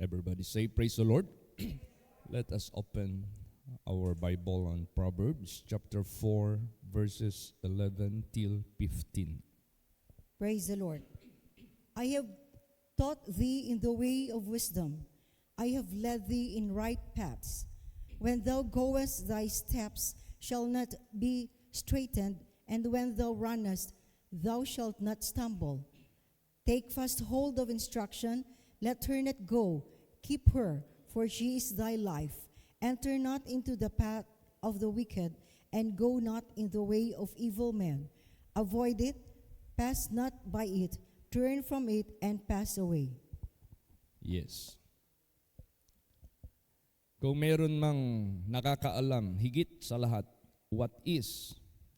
Everybody say, praise the Lord. Let us open our Bible on Proverbs chapter 4, verses 11 till 15. Praise the Lord. I have taught thee in the way of wisdom. I have led thee in right paths. When thou goest, thy steps shall not be straitened, and when thou runnest, thou shalt not stumble. Take fast hold of instruction, let her not go. Keep her, for she is thy life. Enter not into the path of the wicked, and go not in the way of evil men. Avoid it, pass not by it, turn from it, and pass away. Yes. Kung meron mang nakakaalam higit sa lahat what is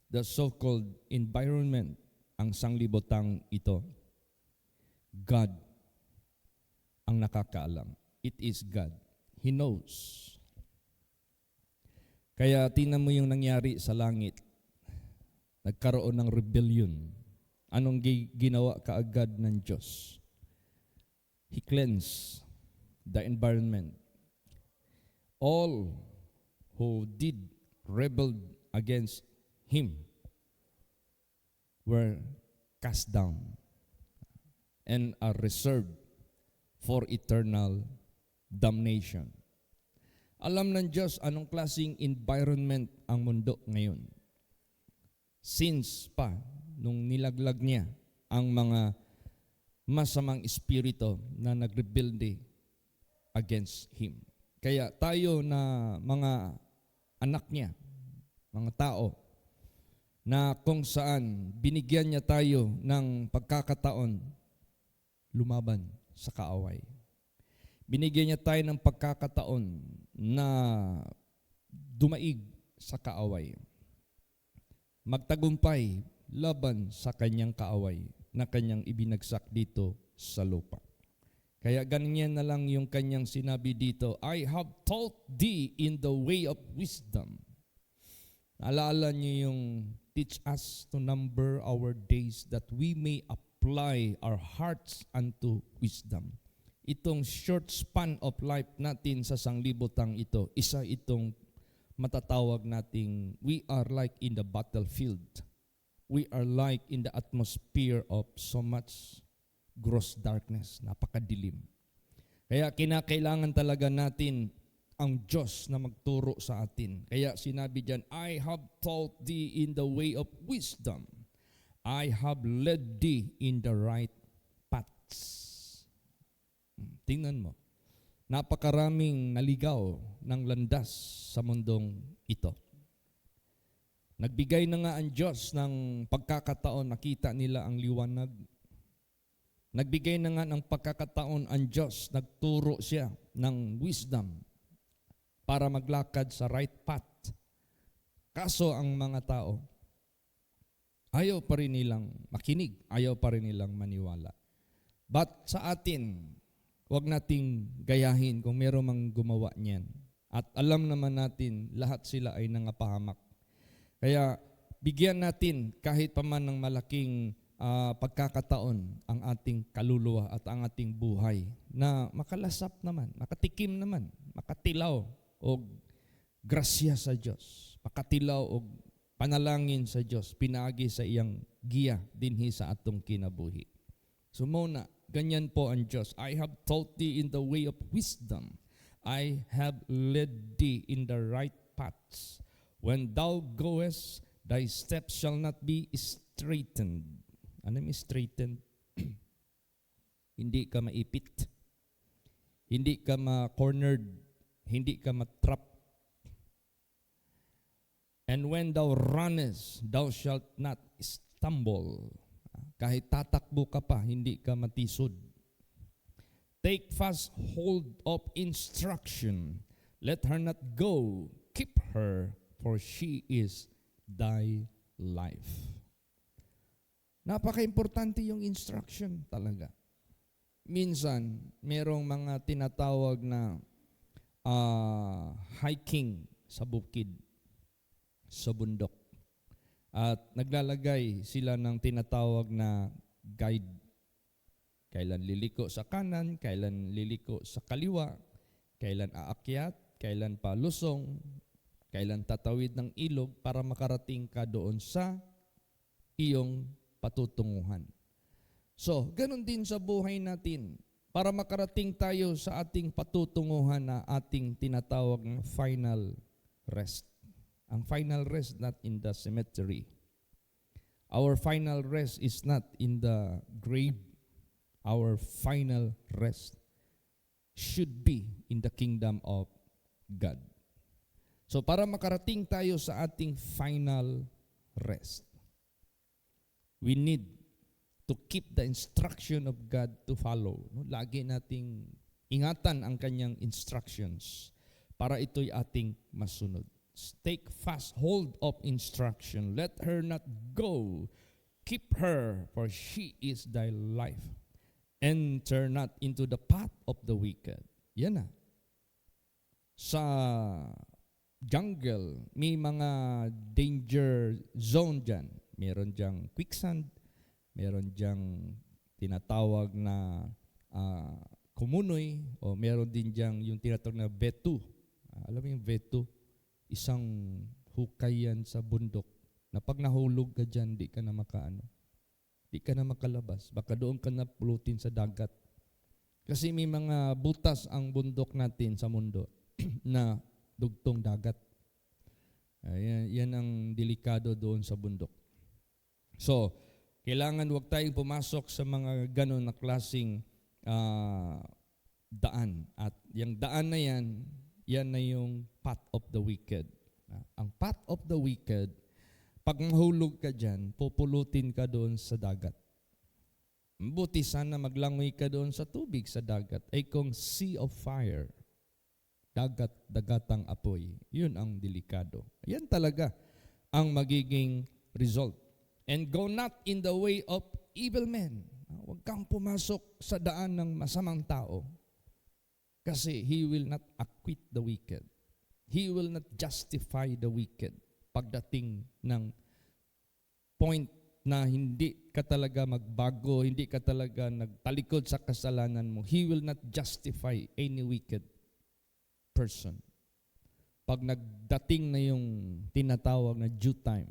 the so-called environment ang sanglibotang ito, God ang nakakaalam. It is God. He knows. Kaya tingnan mo yung nangyari sa langit. Nagkaroon ng rebellion. Anong ginawa kaagad ng Diyos? He cleansed the environment. All who did rebelled against Him were cast down and are reserved for eternal damnation. Alam ng Diyos anong klaseng environment ang mundo ngayon. Since pa, nung nilaglag niya ang mga masamang espiritu na nagrebelde against Him. Kaya tayo na mga anak niya, mga tao, na kung saan binigyan niya tayo ng pagkakataon lumaban sa kaaway. Binigyan niya tayo ng pagkakataon na dumaig sa kaaway. Magtagumpay laban sa kanyang kaaway na kanyang ibinagsak dito sa lupa. Kaya ganyan na lang yung kanyang sinabi dito, I have taught thee in the way of wisdom. Naalala niyo yung teach us to number our days that we may apply our hearts unto wisdom. Itong short span of life natin sa sanglibotang ito, isa itong matatawag nating we are like in the battlefield. We are like in the atmosphere of so much gross darkness, napakadilim. Kaya kinakailangan talaga natin ang Diyos na magturo sa atin. Kaya sinabi diyan, I have taught thee in the way of wisdom. I have led thee in the right paths. Tingnan mo, napakaraming naligaw ng landas sa mundong ito. Nagbigay na nga ang Diyos ng pagkakataon, nakita nila ang liwanag. Nagbigay na nga ng pagkakataon ang Diyos, nagturo siya ng wisdom para maglakad sa right path. Kaso ang mga tao, ayaw pa rin nilang makinig, ayaw pa rin nilang maniwala. But sa atin, huwag nating gayahin kung meron mang gumawa niyan. At alam naman natin, lahat sila ay nangapahamak. Kaya bigyan natin kahit pa man ng malaking pagkakataon ang ating kaluluwa at ang ating buhay na makalasap naman, makatikim naman, makatilaw o grasya sa Diyos, makatilaw o panalangin sa Diyos, pinaagi sa iyang giya dinhi sa atong kinabuhi. So muna, ganyan po ang Diyos. I have taught thee in the way of wisdom. I have led thee in the right paths. When thou goest, thy steps shall not be straightened. Ano yung straightened? Hindi ka maipit. Hindi ka ma-cornered. Hindi ka ma-trap. And when thou runnest, thou shalt not stumble. Kahit tatakbo ka pa, hindi ka matisod. Take fast hold of instruction. Let her not go. Keep her, for she is thy life. Napaka-importante yung instruction talaga. Minsan, merong mga tinatawag na hiking sa bukid, sa bundok. At naglalagay sila ng tinatawag na guide. kailan liliko sa kanan, kailan liliko sa kaliwa, kailan aakyat, kailan palusong, kailan tatawid ng ilog para makarating ka doon sa iyong patutunguhan. So, ganun din sa buhay natin. Para makarating tayo sa ating patutunguhan na ating tinatawag ng final rest. Ang final rest not in the cemetery. Our final rest is not in the grave. Our final rest should be in the kingdom of God. So para makarating tayo sa ating final rest, we need to keep the instruction of God to follow. Lagi nating ingatan ang kanyang instructions para ito'y ating masunod. Take fast hold of instruction. Let her not go. Keep her, for she is thy life. Enter not into the path of the wicked. Yan na. Sa jungle, may mga danger zone dyan. Meron dyang quicksand, meron dyang tinatawag na kumunoy, o meron din dyang yung tinatawag na vetu. Alam mo yung vetu? Isang hukay yan sa bundok na pag nahulog ka dyan, di ka na di ka na makalabas. Baka doon ka na pulutin sa dagat. Kasi may mga butas ang bundok natin sa mundo na dugtong dagat. Yan ang delikado doon sa bundok. So, kailangan wag tayong pumasok sa mga ganon na klaseng daan. At yung daan na yan na yung path of the wicked. Ang path of the wicked, pag mahulog ka dyan, pupulutin ka doon sa dagat. Buti sana maglangoy ka doon sa tubig sa dagat, ay kung sea of fire, dagatang apoy, yun ang delikado. Yan talaga ang magiging result. And go not in the way of evil men. Huwag kang pumasok sa daan ng masamang tao. Kasi he will not acquit the wicked. He will not justify the wicked. Pagdating ng point na hindi ka talaga magbago, hindi ka talaga nagtalikod sa kasalanan mo, he will not justify any wicked person. Pag nagdating na yung tinatawag na due time,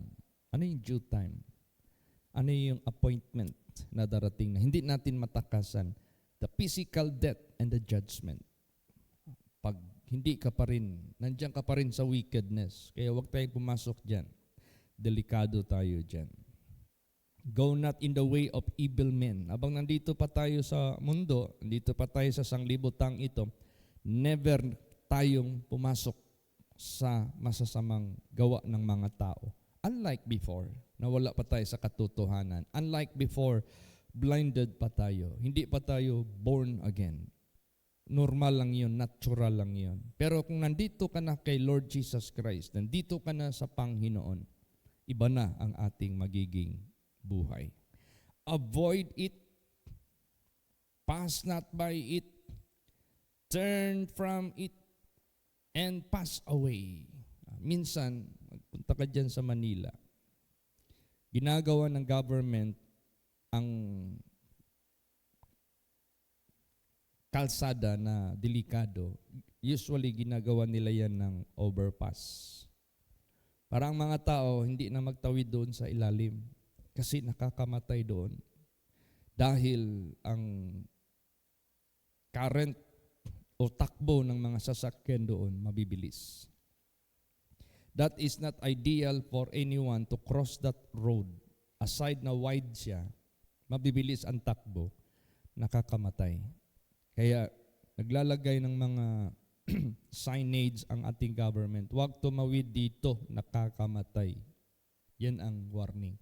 ano yung due time? Ano yung appointment na darating na hindi natin matakasan? The physical death and the judgment. Pag hindi ka pa rin, nandiyan ka pa rin sa wickedness. Kaya huwag tayong pumasok dyan. Delikado tayo dyan. Go not in the way of evil men. Habang nandito pa tayo sa mundo, nandito pa tayo sa sanglibutang ito, never tayong pumasok sa masasamang gawa ng mga tao. Unlike before, na wala pa tayo sa katotohanan. Unlike before, blinded pa tayo. Hindi pa tayo born again. Normal lang yun, natural lang yun. Pero kung nandito ka na kay Lord Jesus Christ, nandito ka na sa Panginoon, iba na ang ating magiging buhay. Avoid it, pass not by it, turn from it, and pass away. Minsan, magpunta ka dyan sa Manila, ginagawa ng government ang kalsada na delikado. Usually, ginagawa nila yan ng overpass. Para ang mga tao, hindi na magtawid doon sa ilalim kasi nakakamatay doon. Dahil ang current o takbo ng mga sasakyan doon mabibilis. That is not ideal for anyone to cross that road. Aside na wide siya, mabibilis ang takbo, nakakamatay. Kaya naglalagay ng mga signage ang ating government. Huwag tumawid dito, nakakamatay. Yan ang warning.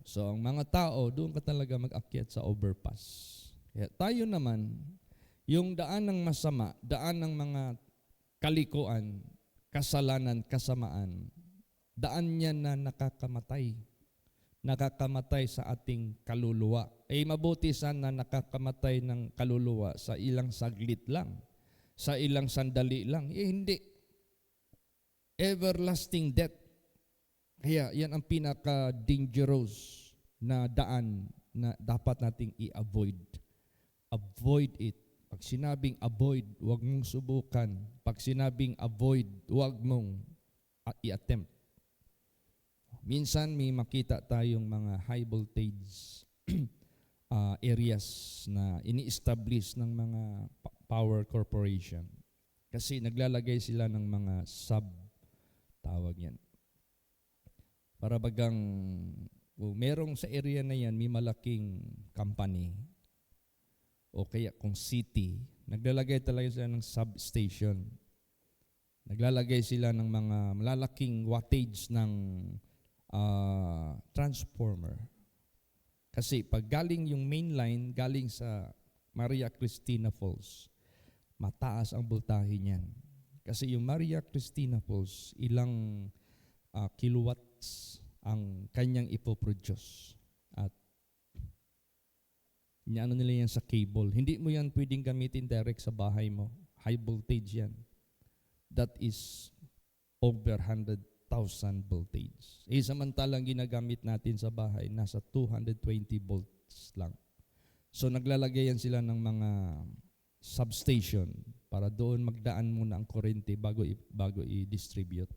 So ang mga tao, doon ka talaga mag-akyat sa overpass. Kaya tayo naman, yung daan ng masama, daan ng mga kalikuan, kasalanan, kasamaan, daan niya na nakakamatay. Nakakamatay sa ating kaluluwa. Mabuti sana nakakamatay ng kaluluwa sa ilang saglit lang, sa ilang sandali lang. Hindi. Everlasting death. Kaya yan ang pinaka-dangerous na daan na dapat nating i-avoid. avoid it. Pag sinabing avoid, huwag mong subukan. Pag sinabing avoid, huwag mong i-attempt. Minsan may makita tayong mga high voltage areas na ini-establish ng mga power corporation. Kasi naglalagay sila ng mga tawag yan. Para bagang, merong sa area na yan, may malaking company, o kaya kung city, naglalagay talaga sila ng substation. Naglalagay sila ng mga malalaking wattage ng transformer. Kasi pag galing yung main line, galing sa Maria Cristina Falls, mataas ang voltahe niyan. Kasi yung Maria Cristina Falls, ilang kilowatts ang kanyang ipoproduce. At ano nila yan sa cable. Hindi mo yan pwedeng gamitin direct sa bahay mo. High voltage yan. That is over 100,000 voltage. Samantalang ginagamit natin sa bahay, nasa 220 volts lang. So naglalagay yan sila ng mga substation para doon magdaan muna ang kuryente bago i-distribute.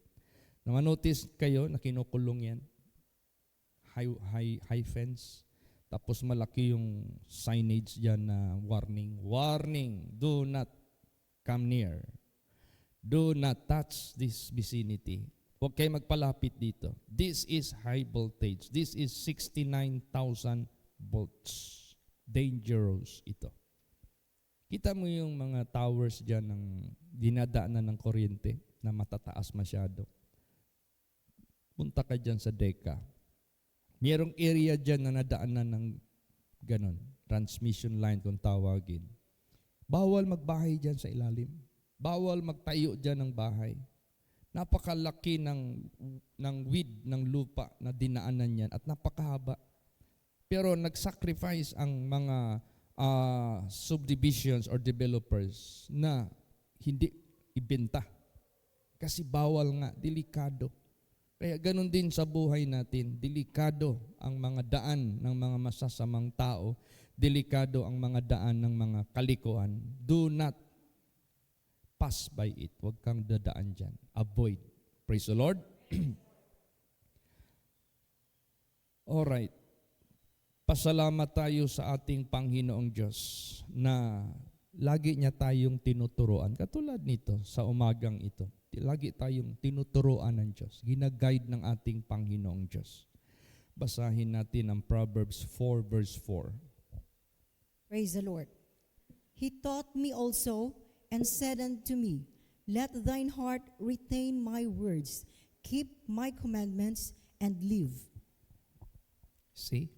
Notice kayo na kinukulong yan. High fence. Tapos malaki yung signage dyan na warning. Warning, do not come near. Do not touch this vicinity. Huwag kayo magpalapit dito. This is high voltage. This is 69,000 volts. Dangerous ito. Kita mo yung mga towers dyan ng dinadaanan ng kuryente na matataas masyado. Punta ka dyan sa DECA. Mayroong area dyan na nadaanan ng ganon, transmission line kung tawagin. Bawal magbahay dyan sa ilalim. Bawal magtayo dyan ng bahay. Napakalaki ng width ng lupa na dinaanan yan at napakahaba. Pero nag-sacrifice ang mga subdivisions or developers na hindi ibenta. Kasi bawal nga, delikado. Kaya ganun din sa buhay natin, delikado ang mga daan ng mga masasamang tao, delikado ang mga daan ng mga kalikuan. Do not pass by it. Huwag kang dadaan dyan. Avoid. Praise the Lord. Alright. Pasalamat tayo sa ating Panginoong Diyos na lagi niya tayong tinuturuan. Katulad nito sa umagang ito. Lagi tayong tinuturuan ng Diyos. Ginaguide ng ating Panginoong Diyos. Basahin natin ang Proverbs 4 verse 4. Praise the Lord. He taught me also and said unto me, let thine heart retain my words, keep my commandments, and live. See?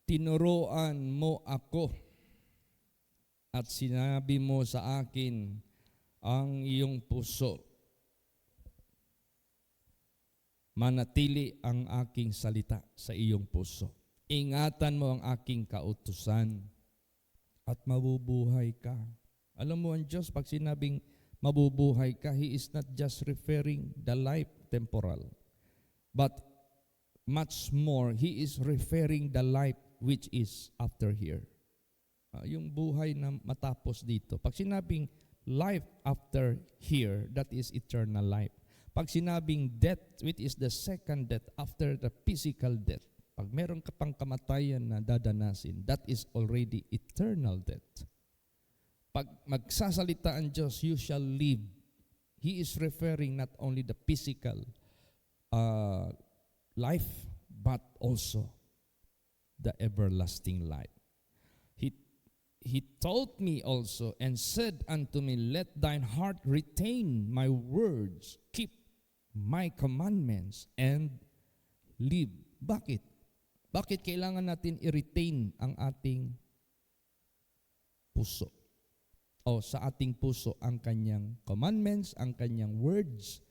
Tinuruan mo ako at sinabi mo sa akin ang iyong puso. Manatili ang aking salita sa iyong puso. Ingatan mo ang aking kautusan at mabubuhay ka. Alam mo ang Diyos, pag sinabing mabubuhay ka, He is not just referring the life temporal, but much more, He is referring the life which is after here. Yung buhay na matapos dito. Pag sinabing life after here, that is eternal life. Pag sinabing death, which is the second death after the physical death, pag meron ka pang kamatayan na dadanasin, that is already eternal death. Pag magsasalita ang Diyos, you shall live. He is referring not only the physical life, but also the everlasting life. He taught me also and said unto me, let thine heart retain my words, keep my commandments, and live. Bakit? Bakit kailangan natin i-retain ang ating puso? O sa ating puso ang kanyang commandments, ang kanyang words.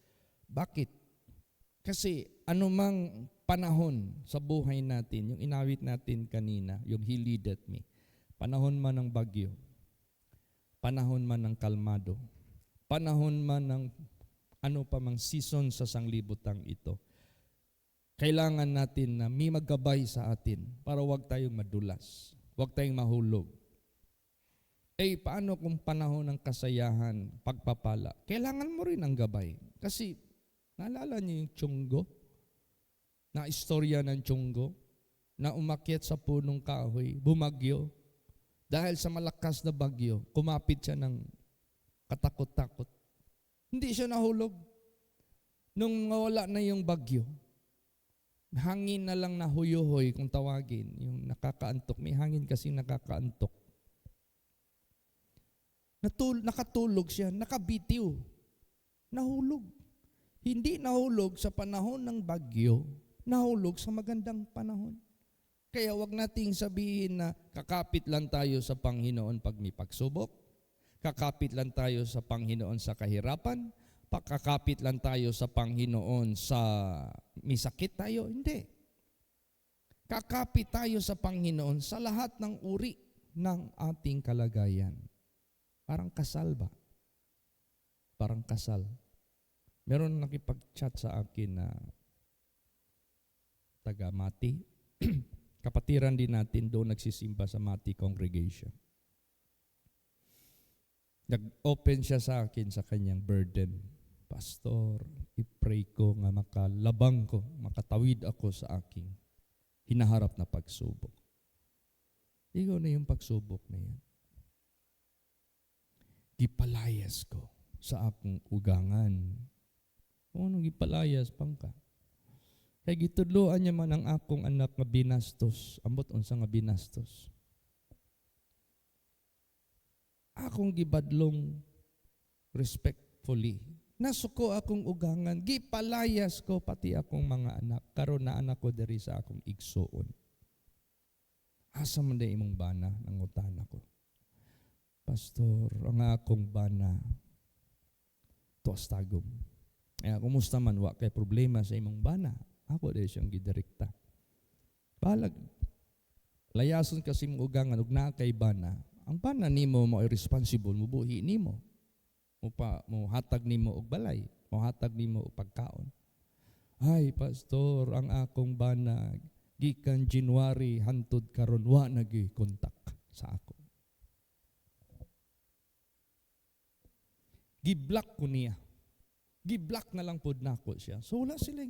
Bakit? Kasi anumang panahon sa buhay natin, yung inawit natin kanina, yung He leadeth me, panahon man ng bagyo, panahon man ng kalmado, panahon man ng ano pa mang season sa sanglibutang ito, kailangan natin na may maggabay sa atin para huwag tayong madulas, huwag tayong mahulog, paano kung panahon ng kasayahan, pagpapala? Kailangan mo rin ang gabay. Kasi, naalala niyo yung Tiyonggo? Na istorya ng Tiyonggo? Na umakyat sa punong kahoy, bumagyo. Dahil sa malakas na bagyo, kumapit siya ng katakot-takot. Hindi siya nahulog. Nung wala na yung bagyo, hangin na lang na huyuhoy kung tawagin, yung nakakaantok. May hangin kasi nakakaantok. Nakatulog siya, nakabitiw, nahulog. Hindi nahulog sa panahon ng bagyo, nahulog sa magandang panahon. Kaya wag nating sabihin na kakapit lang tayo sa Panginoon pag may pagsubok, kakapit lang tayo sa Panginoon sa kahirapan, kakapit lang tayo sa Panginoon sa may sakit tayo. Hindi. Kakapit tayo sa Panginoon sa lahat ng uri ng ating kalagayan. Parang kasal ba? Parang kasal. Meron nakipag-chat sa akin na taga Mati. Kapatiran din natin doon nagsisimba sa Mati congregation. Nag-open siya sa akin sa kanyang burden. Pastor, i-pray ko nga makalabang ko, makatawid ako sa aking hinaharap na pagsubok. Ikaw na yung pagsubok na yan. Gipalayas ko sa akong ugangan. O nung gipalayas pang ka. Kaya gitudloan niya man ang akong anak nga binastos. Ambot unsa nga binastos. Akong gibadlong respectfully. Nasuko akong ugangan. Gipalayas ko pati akong mga anak. Karon na anak ko diri sa akong igsuon. Asa man day imong bana ng utana ko. Pastor, ang akong bana tuwas tagom. Kumusta man wa kay problema sa imong bana? Ako dahil siyang gidirekta. Balag, layason kasi mong ugangan, ug na kay bana, ang bana nimo mo ay responsible, mubuhi nimo. Mo hatag nimo og balay, mo hatag nimo og pagkaon. Ay, pastor, ang akong bana, gikan January, hantod karon wa nagi-kontak sa ako. Gi-block ko niya. Gi-block na lang pod nako siya. So wala sila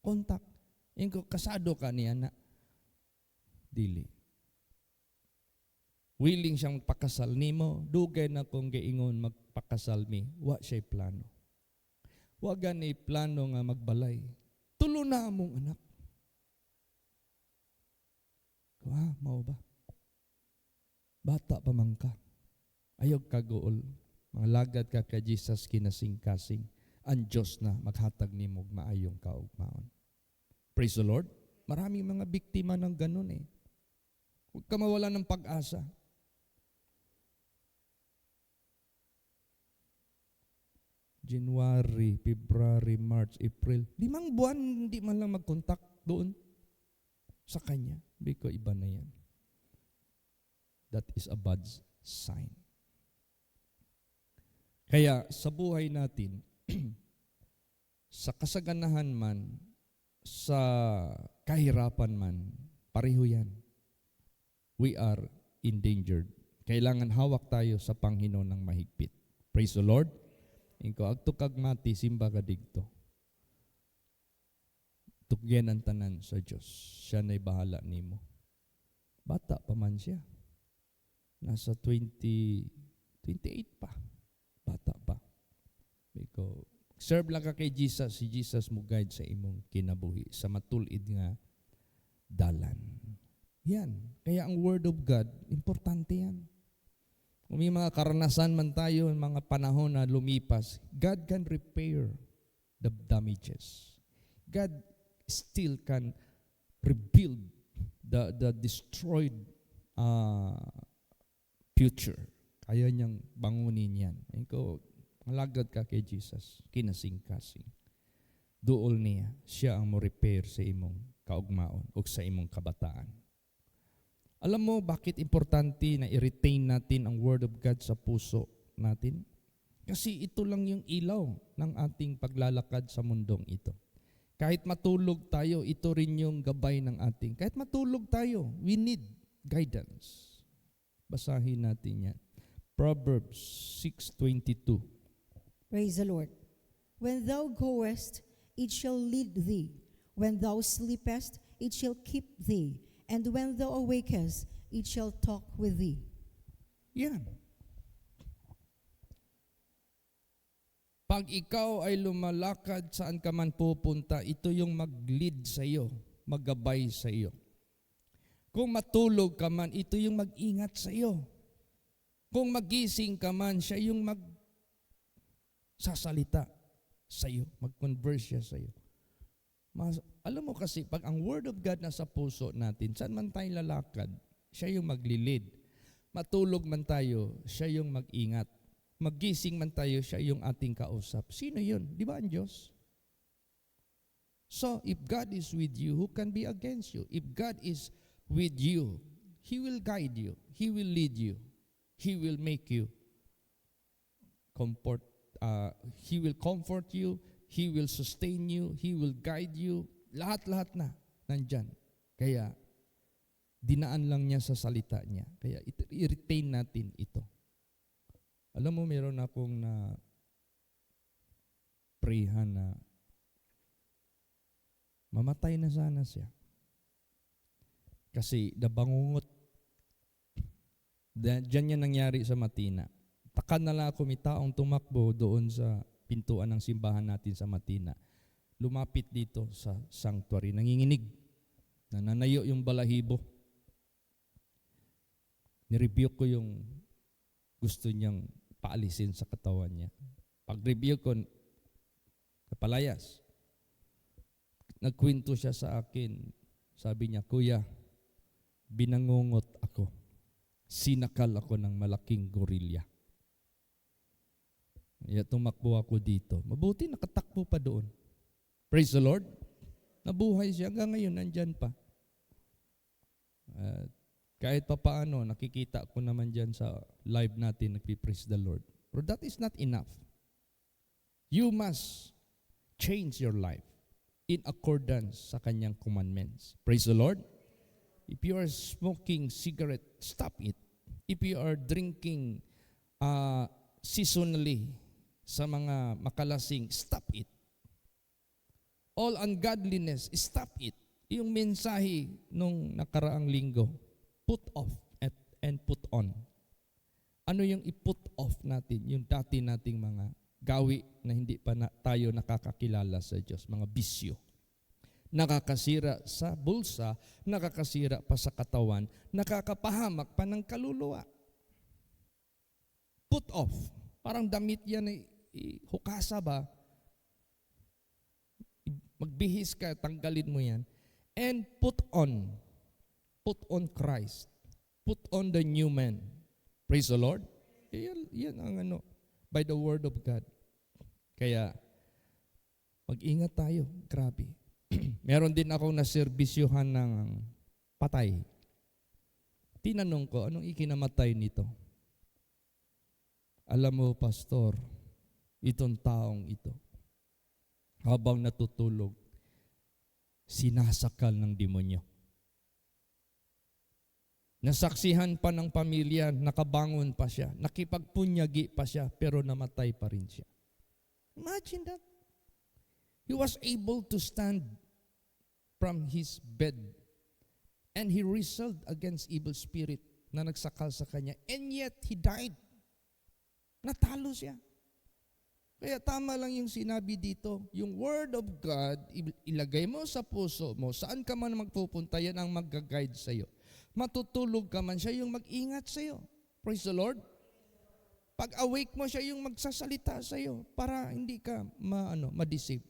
contact. Yung kasado ka niya na dili. Willing siyang magpakasal nimo, dugay na kung giingon magpakasal mi, wa siya plano. Wa gani plano nga magbalay. Tulo na among anak. Mao ba? Bata pa man ka. Ayog kagool. Mga lagad ka kay Jesus kinasing-kasing. Ang Diyos na maghatag nimo og maayong kaugmaon. Praise the Lord. Maraming mga biktima ng ganun eh. Huwag ka mawala ng pag-asa. January, February, March, April. 5 buwan hindi man lang mag-contact doon sa kanya. Biko iba na yan. That is a bad sign. Kaya sa buhay natin, sa kasaganahan man, sa kahirapan man, pareho yan. We are endangered. Kailangan hawak tayo sa Panginoon ng mahigpit. Praise the Lord. Ingko agtukag mati simba ka digto. Tugyan ang tanan sa Diyos. Siya na'y bahala nimo. Bata pa man siya. Nasa 28 pa. Bata pa. Because serve lang ka kay Jesus, si Jesus mo guide sa imong kinabuhi, sa matulid nga dalan. Yan. Kaya ang Word of God, importante yan. Kung may mga karanasan man tayo, mga panahon na lumipas, God can repair the damages. God still can rebuild the destroyed future. Kaya niyang bangunin yan. Ikaw, malagad ka kay Jesus, kinasing-kasing. Duol niya, siya ang mo repair sa imong kaugmaon o sa imong kabataan. Alam mo bakit importante na i-retain natin ang Word of God sa puso natin? Kasi ito lang yung ilaw ng ating paglalakad sa mundong ito. Kahit matulog tayo, ito rin yung gabay ng ating. Kahit matulog tayo, we need guidance. Basahin natin yan. Proverbs 6:22. Praise the Lord. When thou goest, it shall lead thee. When thou sleepest, it shall keep thee. And when thou awakest, it shall talk with thee. Yan. Pag ikaw ay lumalakad saan ka man pupunta, ito yung mag-lead sa iyo, maggabay sa iyo. Kung matulog ka man, ito yung mag-ingat sa iyo. Kung magising ka man, siya yung magsasalita sa iyo, mag-converse siya sa iyo. Alam mo kasi, pag ang Word of God nasa puso natin, saan man tayo lalakad, siya yung maglilid. Matulog man tayo, siya yung mag-ingat. Maggising man tayo, siya yung ating kausap. Sino yun? Di ba ang Diyos? So, if God is with you, who can be against you? If God is with you, He will guide you. He will lead you. He will make you comfort. He will comfort you. He will sustain you. He will guide you. Lahat-lahat na nandyan. Kaya, dinaan lang niya sa salita niya. Kaya, i-retain natin ito. Alam mo, meron akong na prayhan na mamatay na sana siya. Kasi nabangungot. Diyan yan nangyari sa Matina. Taka na lang ako, may taong tumakbo doon sa pintuan ng simbahan natin sa Matina. Lumapit dito sa sanctuary. Nanginginig. Nananayo yung balahibo. Nirebuke ko yung gusto niyang paalisin sa katawan niya. Pag-rebuke ko, kapalayas. Nagkwento siya sa akin. Sabi niya, Kuya, binangungot ako. Sinakal ako ng malaking gorilya. Kaya tumakbo ako dito. Mabuti nakatakbo pa doon. Praise the Lord. Nabuhay siya. Hanggang ngayon, nandyan pa. Kahit pa paano, nakikita ko naman dyan sa live natin, nagpipraise the Lord. But that is not enough. You must change your life in accordance sa kanyang commandments. Praise the Lord. If you are smoking cigarette, stop it. If you are drinking seasonally sa mga makalasing, stop it. All ungodliness, stop it. Yung mensahe nung nakaraang linggo, put off and put on. Ano yung i-put off natin? Yung dati nating mga gawi na hindi pa tayo nakakakilala sa Diyos, mga bisyo. Nakakasira sa bulsa, nakakasira pa sa katawan, nakakapahamak pa ng kaluluwa. Put off. Parang damit yan, hukasa ba? Magbihis ka, tanggalin mo yan. And put on. Put on Christ. Put on the new man. Praise the Lord. Yan ang by the word of God. Kaya, mag-ingat tayo. Grabe. Meron din akong naserbisyuhan ng patay. Tinanong ko, anong ikinamatay nito? Alam mo, pastor, itong taong ito, habang natutulog, sinasakal ng demonyo. Nasaksihan pa ng pamilya, nakabangon pa siya, nakipagpunyagi pa siya, pero namatay pa rin siya. Imagine that. He was able to stand from his bed and he wrestled against evil spirit na nagsakal sa kanya, and yet he died. Natalo siya. Kaya tama lang yung sinabi dito, yung word of God, ilagay mo sa puso mo, saan ka man magpupunta, yan ang mag-guide sa'yo. Matutulog ka man, siya yung mag-ingat sa'yo. Praise the Lord. Pag awake mo, siya yung magsasalita sa'yo para hindi ka ma-deceive.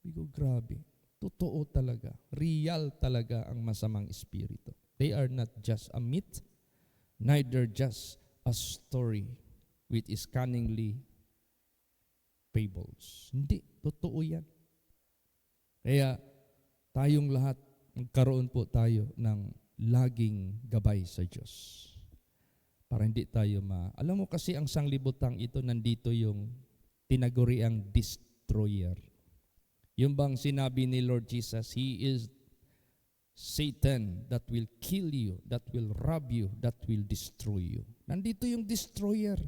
Bigo, grabe. Totoo talaga. Real talaga ang masamang espiritu. They are not just a myth, neither just a story which is cunningly fables. Hindi. Totoo yan. Kaya tayong lahat, magkaroon po tayo ng laging gabay sa Diyos. Para hindi tayo Alam mo kasi ang sanglibutang ito, nandito yung tinaguriang destroyer. 'Destroyer. 'Yung bang sinabi ni Lord Jesus, He is the destroyer. 'Yung bang sinabi ni Lord Jesus, He is the destroyer. 'Yung bang sinabi ni Lord Jesus, He is the destroyer. 'Yung bang sinabi ni Lord Jesus, He is the destroyer. 'Yung bang sinabi ni Lord Jesus, He is the destroyer. 'Yung bang sinabi ni Lord Jesus, He is the destroyer. 'Yung bang sinabi ni Lord Jesus, He is the destroyer. 'Yung bang sinabi ni Lord Jesus, He is the destroyer. 'Yung bang sinabi ni Lord Jesus, He is the destroyer. 'Yung bang sinabi ni Lord Jesus, He is the destroyer. Kaya tayong lahat, magkaroon po tayo ng laging gabay sa Diyos. Satan that will kill you, that will rob you, that will destroy you. Nandito yung destroyer.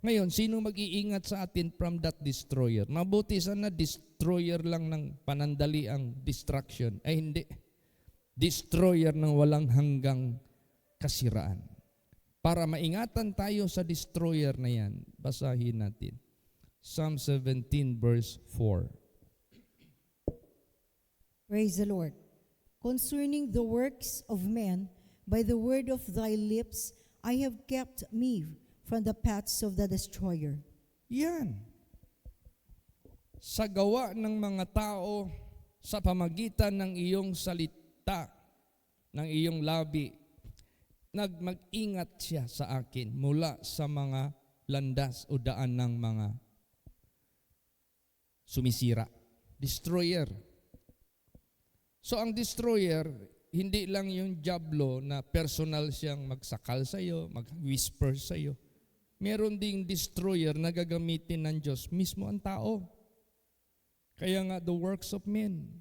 Ngayon, sino mag-iingat sa atin from that destroyer? Mabuti sana destroyer lang ng panandaliang distraction. Ay hindi. Destroyer ng walang hanggang kasiraan. Para maingatan tayo sa destroyer na yan, basahin natin. Psalm 17 verse 4. Praise the Lord. Concerning the works of men, by the word of thy lips, I have kept me from the paths of the destroyer. Yan. Sa gawa ng mga tao, sa pamagitan ng iyong salita, ng iyong labi, mag-ingat siya sa akin mula sa mga landas o daan ng mga sumisira. Destroyer. So ang destroyer, hindi lang yung diablo na personal siyang magsakal sa iyo, mag-whisper sa iyo. Meron ding destroyer na gagamitin ng Diyos mismo ang tao. Kaya nga the works of men,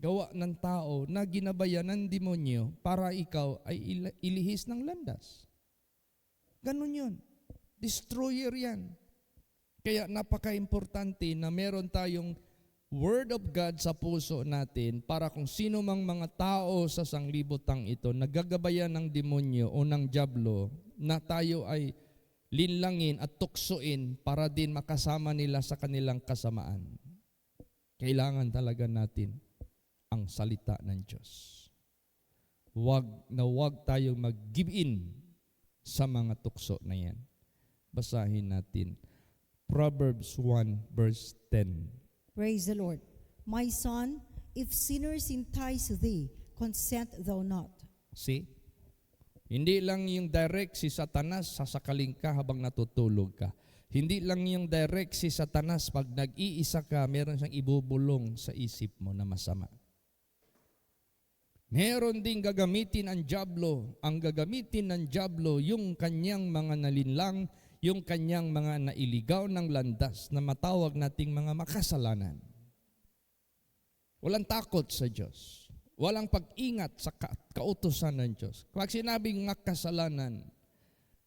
gawa ng tao na ginabayan ng demonyo para ikaw ay ilihis ng landas. Ganon yun. Destroyer yan. Kaya napaka-importante na meron tayong Word of God sa puso natin para kung sino mang mga tao sa sanglibotang ito nagagabayan ng demonyo o ng diablo na tayo ay linlangin at tuksoin para din makasama nila sa kanilang kasamaan. Kailangan talaga natin ang salita ng Diyos. Huwag tayong mag-give in sa mga tukso na yan. Basahin natin. Proverbs 1 verse 10. Praise the Lord. My son, if sinners entice thee, consent thou not. See? Hindi lang yung direct si Satanas, sasakaling ka habang natutulog ka. Hindi lang yung direct si Satanas, pag nag-iisa ka, meron siyang ibubulong sa isip mo na masama. Meron ding gagamitin ang diablo. Ang gagamitin ng diablo, yung kanyang mga nalinlang, yung kanyang mga nailigaw ng landas na matawag nating mga makasalanan. Walang takot sa Diyos. Walang pag-ingat sa kautusan ng Diyos. Pag sinabing makasalanan,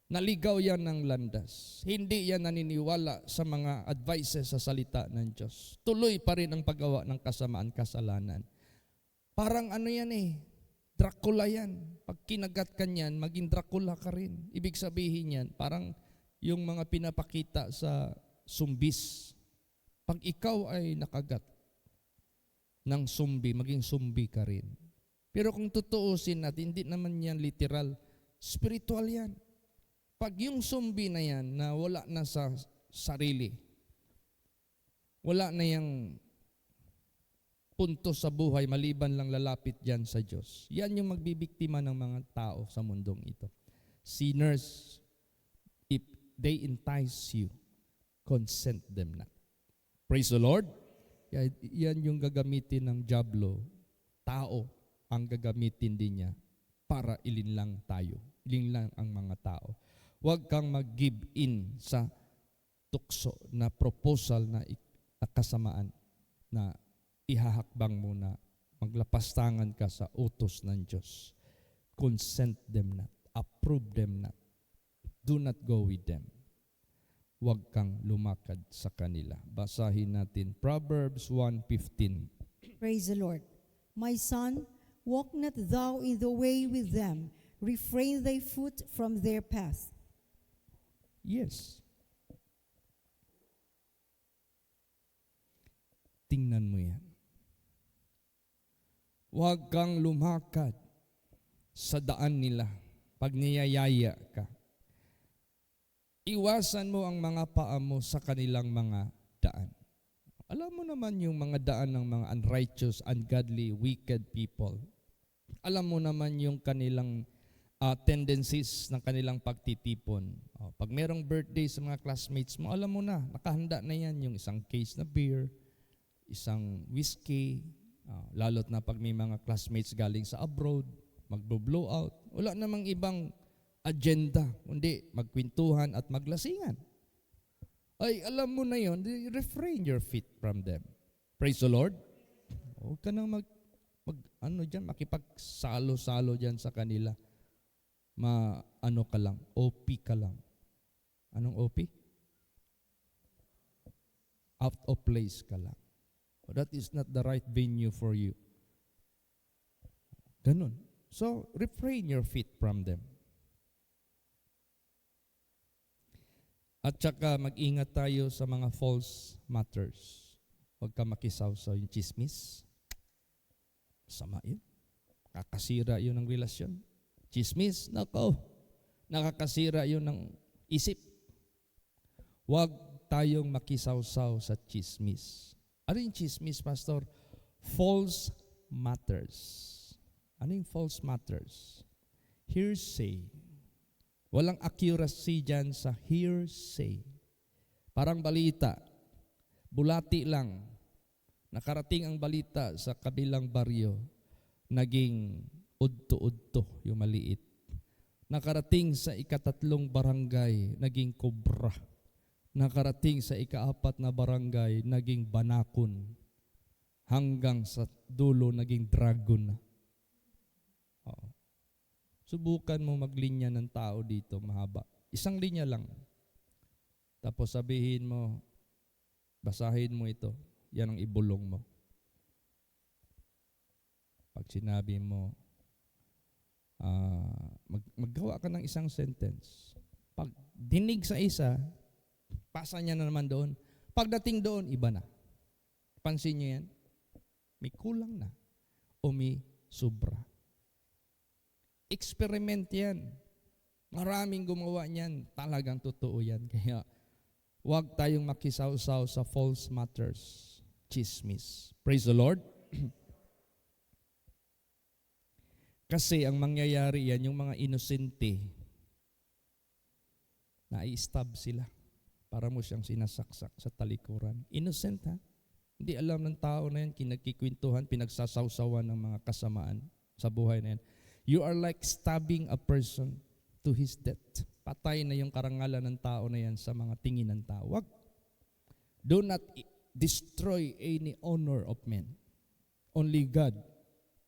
naligaw yan ng landas. Hindi yan naniniwala sa mga advices sa salita ng Diyos. Tuloy pa rin ang paggawa ng kasamaan, kasalanan. Parang ano yan Dracula yan. Pag kinagat ka niyan, maging Dracula ka rin. Ibig sabihin yan, parang yung mga pinapakita sa sumbis. Pag ikaw ay nakagat ng sumbi, maging sumbi ka rin. Pero kung tutuusin natin, hindi naman yan literal. Spiritual yan. Pag yung sumbi na yan na wala na sa sarili, wala na yung punto sa buhay, maliban lang lalapit dyan sa Diyos. Yan yung magbibiktima ng mga tao sa mundong ito. Sinners, if they entice you, consent them not. Praise the Lord. Yan yung gagamitin ng diablo. Tao ang gagamitin din niya para ilinlang tayo. Ilinlang ang mga tao. Huwag kang mag-give in sa tukso na proposal na kasamaan na ihahakbang mo na maglapastangan ka sa utos ng Diyos. Consent them not. Approve them not. Do not go with them. Huwag kang lumakad sa kanila. Basahin natin Proverbs 1:15. Praise the Lord. My son, walk not thou in the way with them. Refrain thy foot from their path. Yes. Tingnan mo yan. Huwag kang lumakad sa daan nila pag niyayaya ka. Iwasan mo ang mga paa mo sa kanilang mga daan. Alam mo naman yung mga daan ng mga unrighteous, ungodly, wicked people. Alam mo naman yung kanilang tendencies ng kanilang pagtitipon. Pag merong birthday sa mga classmates mo, alam mo na, nakahanda na yan yung isang case na beer, isang whiskey, lalo't na pag may mga classmates galing sa abroad, magbo-blow out. Wala namang ibang agenda, kundi magkwentuhan at maglasingan. Ay, alam mo na yon, refrain your feet from them. Praise the Lord. Huwag ka nang Ano dyan, makipagsalo-salo dyan sa kanila. Ano ka lang, OP ka lang. Anong OP? Out of place ka lang. That is not the right venue for you. Ganun. So, refrain your feet from them. At saka mag-ingat tayo sa mga false matters. Huwag ka makisawsaw yung chismis. Sama yun. Kakasira yun ng relasyon. Chismis, nako. Nakakasira yun ng isip. Huwag tayong makisawsaw sa chismis. Ano yung chismis, Pastor? False matters. Ano yung false matters? Hearsay. Walang accuracy dyan sa hearsay. Parang balita. Bulati lang. Nakarating ang balita sa kabilang baryo. Naging udto-udto yung maliit. Nakarating sa ikatatlong barangay. Naging kobra. Nakarating sa ikaapat na barangay, naging banakon. Hanggang sa dulo, naging dragon na. Subukan mo maglinya ng tao dito, mahaba. Isang linya lang. Tapos sabihin mo, basahin mo ito. Yan ang ibulong mo. Pag sinabi mo, maggawa ka ng isang sentence. Pag dinig sa isa, pasa niya na naman doon. Pagdating doon, iba na. Pansin niyo yan? May kulang na o may sobra. Experiment yan. Maraming gumawa niyan. Talagang totoo yan. Kaya huwag tayong makisawsaw sa false matters. Chismis. Praise the Lord. Kasi ang mangyayari yan, yung mga inosente, na-i-stab sila. Para mo siyang sinasaksak sa talikuran. Innocent ha? Hindi alam ng tao na yan, kinagkikwentuhan, pinagsasawsawan ng mga kasamaan sa buhay na yan. You are like stabbing a person to his death. Patay na yung karangalan ng tao na yan sa mga tingin ng tao. Wag. Do not destroy any honor of men. Only God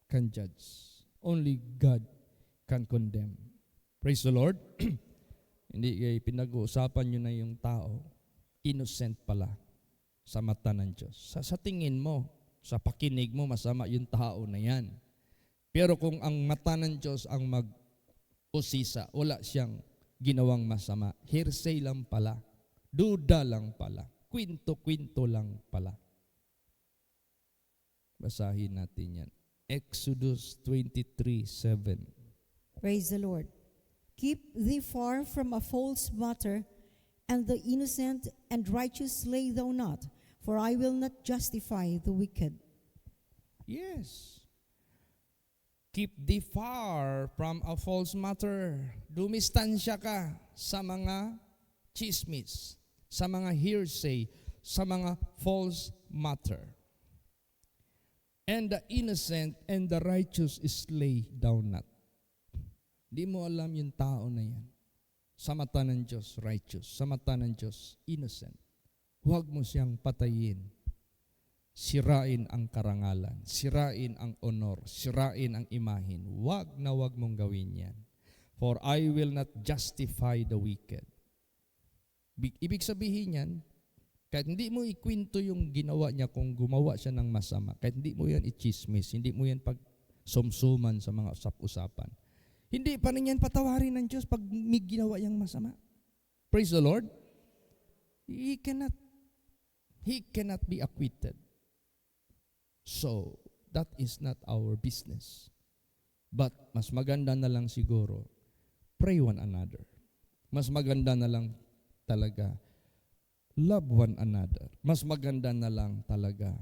can judge. Only God can condemn. Praise the Lord. Hindi kayo pinag-uusapan nyo na yung tao, innocent pala sa mata ng Diyos. Sa tingin mo, sa pakinig mo, masama yung tao na yan. Pero kung ang mata ng Diyos ang mag-usisa, wala siyang ginawang masama. Hearsay lang pala. Duda lang pala. Kwento-kwento lang pala. Basahin natin yan. Exodus 23:7. Praise the Lord. Keep thee far from a false matter, and the innocent and righteous slay thou not, for I will not justify the wicked. Yes. Keep thee far from a false matter. Dumistansya ka sa mga chismis, sa mga hearsay, sa mga false matter. And the innocent and the righteous slay thou not. Di mo alam yung tao na yan. Sa mata ng Diyos, righteous. Sa mata ng Diyos, innocent. Huwag mo siyang patayin. Sirain ang karangalan. Sirain ang honor. Sirain ang imahin. Huwag na huwag mong gawin yan. For I will not justify the wicked. Ibig sabihin yan, kahit hindi mo ikwento yung ginawa niya kung gumawa siya ng masama, kahit hindi mo yan i-chismis, hindi mo yan pag-sumsuman sa mga usap-usapan, hindi pa rin yan patawarin ng Diyos pag may ginawa yang masama. Praise the Lord. He cannot be acquitted. So, that is not our business. But, mas maganda na lang siguro, pray one another. Mas maganda na lang talaga, love one another. Mas maganda na lang talaga.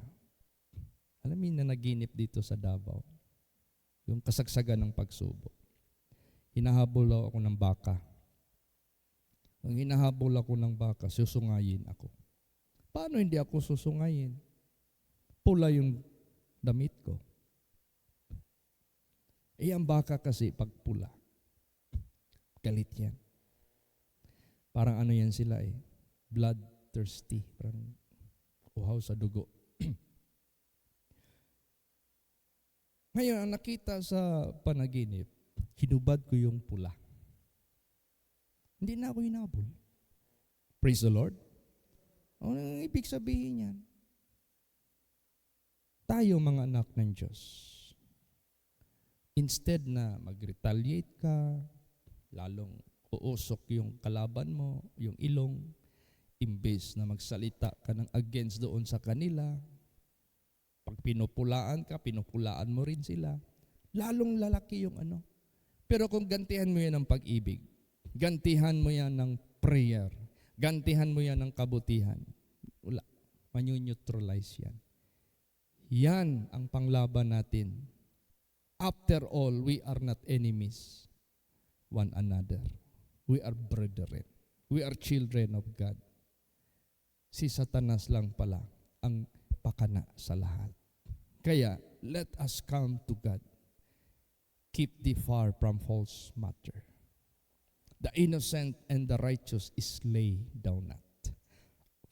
Alam mo na naginip dito sa Davao, yung kasagsagan ng pagsubok. Hinahabol ako ng baka. Nung hinahabol ako ng baka, susungayin ako. Paano hindi ako susungayin? Pula yung damit ko. Ang baka kasi pag pula, galit yan. Parang ano yan sila bloodthirsty. Parang uhaw sa dugo. Ngayon, ang nakita sa panaginip, hinubad ko yung pula. Hindi na ako hinabol. Praise the Lord. Ano ibig sabihin yan? Tayo mga anak ng Diyos, instead na mag-retaliate ka, lalong uusok yung kalaban mo, yung ilong, imbes na magsalita ka ng against doon sa kanila, pag pinupulaan ka, pinupulaan mo rin sila, lalong lalaki yung ano. Pero kung gantihan mo yan ng pag-ibig, gantihan mo yan ng prayer, gantihan mo yan ng kabutihan, wala, manu-neutralize yan. Yan ang panglaban natin. After all, we are not enemies one another. We are brethren. We are children of God. Si Satanas lang pala ang pakana sa lahat. Kaya, let us come to God. Keep thee far from false matter. The innocent and the righteous is lay down not.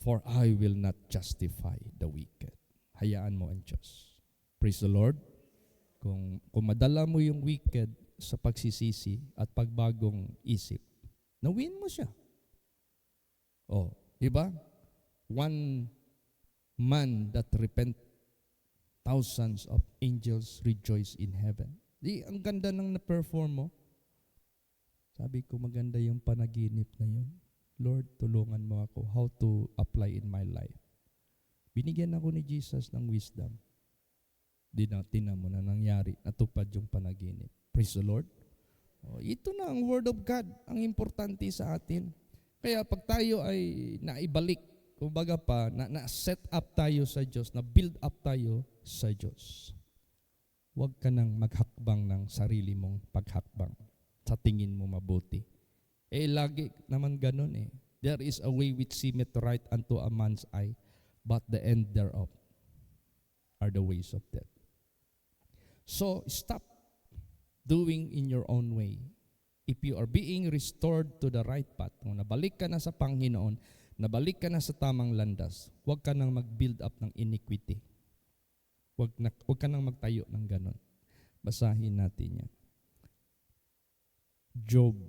For I will not justify the wicked. Hayaan mo ang Diyos. Praise the Lord. Kung madala mo yung wicked sa pagsisisi at pagbagong isip, nawin mo siya. Oh, di ba? One man that repent, thousands of angels rejoice in heaven. Di, ang ganda ng na-perform mo. Sabi ko, maganda yung panaginip na yun. Lord, tulungan mo ako how to apply in my life. Binigyan ako ni Jesus ng wisdom. Tinan mo na nangyari, natupad yung panaginip. Praise the Lord. Oh, ito na ang Word of God, ang importante sa atin. Kaya pag tayo ay naibalik, kumbaga pa, na-set up tayo sa Diyos, na-build up tayo sa Diyos. Huwag ka nang maghakbang ng sarili mong paghakbang sa tingin mo mabuti. Lagi naman ganun eh. There is a way which seemeth right unto a man's eye, but the end thereof are the ways of death. So, stop doing in your own way. If you are being restored to the right path, kung nabalik ka na sa Panginoon, nabalik ka na sa tamang landas, huwag ka nang mag-build up ng iniquity. Huwag ka nang magtayo ng ganon. Basahin natin yan. Job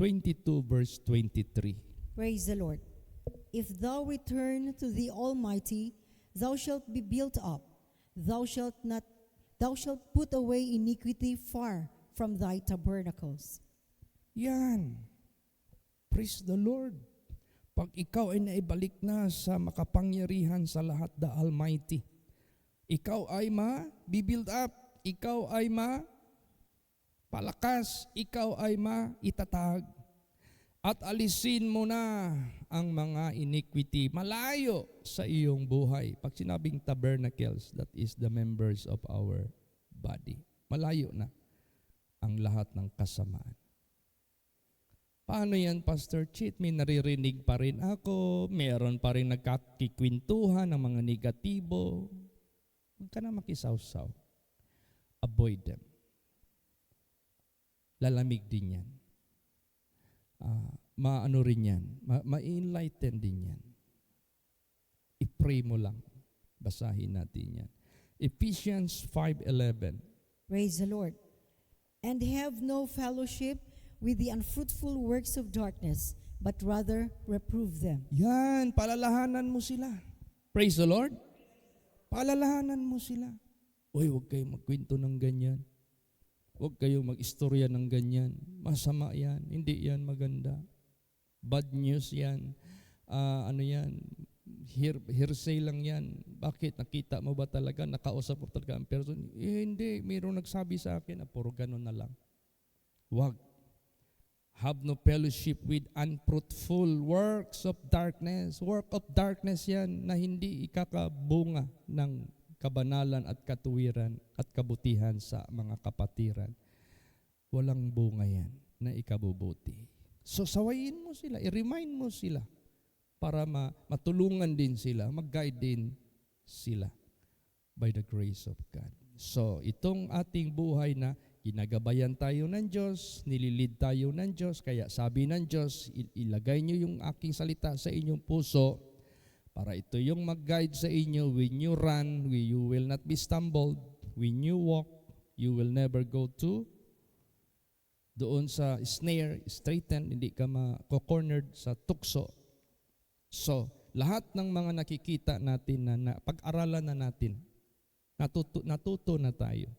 22 verse 23. Praise the Lord. If thou return to the Almighty, thou shalt be built up. Thou shalt put away iniquity far from thy tabernacles. Yan. Praise the Lord. Pag ikaw ay naibalik na sa makapangyarihan sa lahat, the Almighty, ikaw ay ma-build up, ikaw ay palakas, ikaw ay maitatag. At alisin mo na ang mga iniquity malayo sa iyong buhay. Pag sinabing tabernacles, that is the members of our body. Malayo na ang lahat ng kasamaan. Paano yan, Pastor Chit? May naririnig pa rin ako, meron pa rin nagkakikwentuhan ng mga negatibo. Huwag ka na makisawsaw. Avoid them. Lalamig din yan. Maano rin yan. Ma-enlighten din yan. I-pray mo lang. Basahin natin yan. Ephesians 5:11. Praise the Lord. And have no fellowship with the unfruitful works of darkness, but rather reprove them. Yan, palalahanan mo sila. Praise the Lord. Palalahanan mo sila. Uy, huwag kayong magkwento ng ganyan. Huwag kayong mag-istorya ng ganyan. Masama yan. Hindi yan maganda. Bad news yan. Yan? Hearsay lang yan. Bakit? Nakita mo ba talaga? Nakausap mo talaga ang person? Hindi. Mayroong nagsabi sa akin na puro ganun na lang. Huwag. Have no fellowship with unfruitful works of darkness. Work of darkness yan na hindi ikakabunga ng kabanalan at katuwiran at kabutihan sa mga kapatiran. Walang bunga yan na ikabubuti. So sawayin mo sila, i-remind mo sila para matulungan din sila, mag-guide din sila by the grace of God. So itong ating buhay na ginagabayan tayo ng Diyos, nililid tayo ng Diyos, kaya sabi ng Diyos, ilagay niyo yung aking salita sa inyong puso para ito yung mag-guide sa inyo. When you run, you will not be stumbled. when you walk, you will never go to doon sa snare, straighten, hindi ka ma-cornered sa tukso. So, lahat ng mga nakikita natin na pag-aralan na natin, natuto na tayo.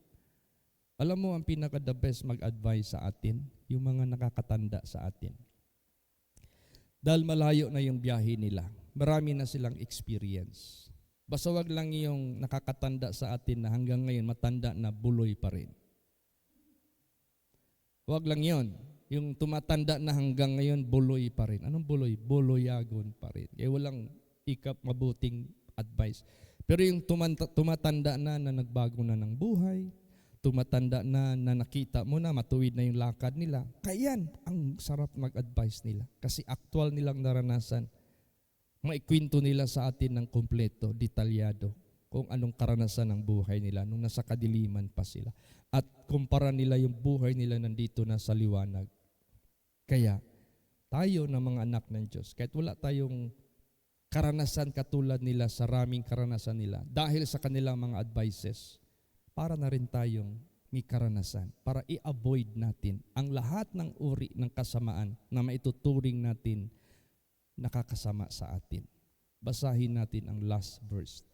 Alam mo, ang pinaka-the best mag-advise sa atin, yung mga nakakatanda sa atin. Dahil malayo na yung biyahe nila, marami na silang experience. Basta wag lang yung nakakatanda sa atin na hanggang ngayon matanda na buloy pa rin. Wag lang yon. Yung tumatanda na hanggang ngayon buloy pa rin. Anong buloy? Buloyagon pa rin. Kaya walang mabuting advice. Pero yung tumatanda na nagbago na ng buhay, tumatanda na nakita mo na matuwid na yung lakad nila, kaya yan, ang sarap mag-advise nila. Kasi actual nilang naranasan. Maikwento nila sa atin ng kompleto, detalyado, kung anong karanasan ng buhay nila nung nasa kadiliman pa sila. At kumpara nila yung buhay nila nandito na sa liwanag. Kaya, tayo na mga anak ng Diyos, kahit wala tayong karanasan katulad nila sa raming karanasan nila, dahil sa kanilang mga advices, para na rin tayong may karanasan, para i-avoid natin ang lahat ng uri ng kasamaan na maituturing natin nakakasama sa atin. Basahin natin ang last verse.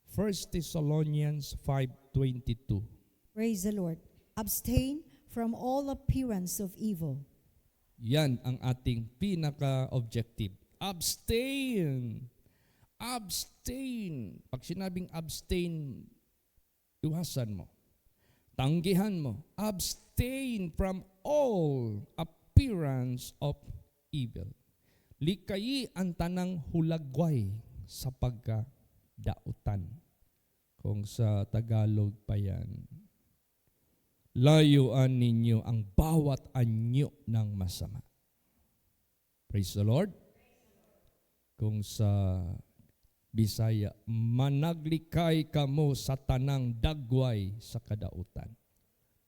1 Thessalonians 5:22. Praise the Lord. Abstain from all appearance of evil. Yan ang ating pinaka-objective. Abstain! Abstain! Pag sinabing abstain, iwasan mo. Tanggihan mo. Abstain from all appearance of evil. Likayi ang tanang hulagway sa pagkadautan. Kung sa Tagalog pa yan, layuan ninyo ang bawat anyo ng masama. Praise the Lord. Kung sa Bisaya, managlikay kamo sa tanang dagway sa kadautan.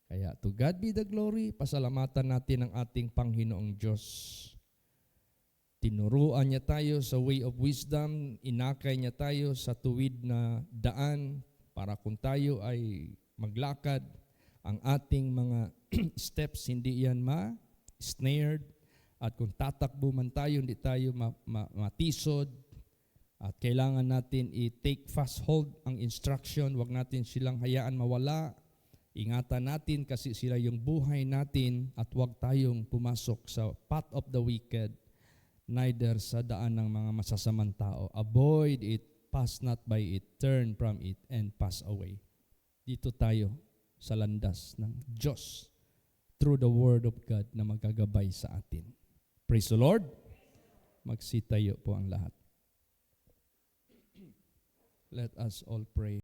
Kaya to God be the glory, pasalamatan natin ang ating Panginoong Diyos. Tinuruan niya tayo sa way of wisdom, inakay niya tayo sa tuwid na daan para kung tayo ay maglakad, ang ating mga steps hindi yan ma-snared, at kung tatakbo man tayo, hindi tayo matisod. At kailangan natin i-take fast hold ang instruction. Huwag natin silang hayaan mawala. Ingatan natin kasi sila yung buhay natin at huwag tayong pumasok sa path of the wicked, neither sa daan ng mga masasamang tao. Avoid it, pass not by it, turn from it, and pass away. Dito tayo sa landas ng Diyos through the Word of God na magagabay sa atin. Praise the Lord. Magsitayo po ang lahat. Let us all pray.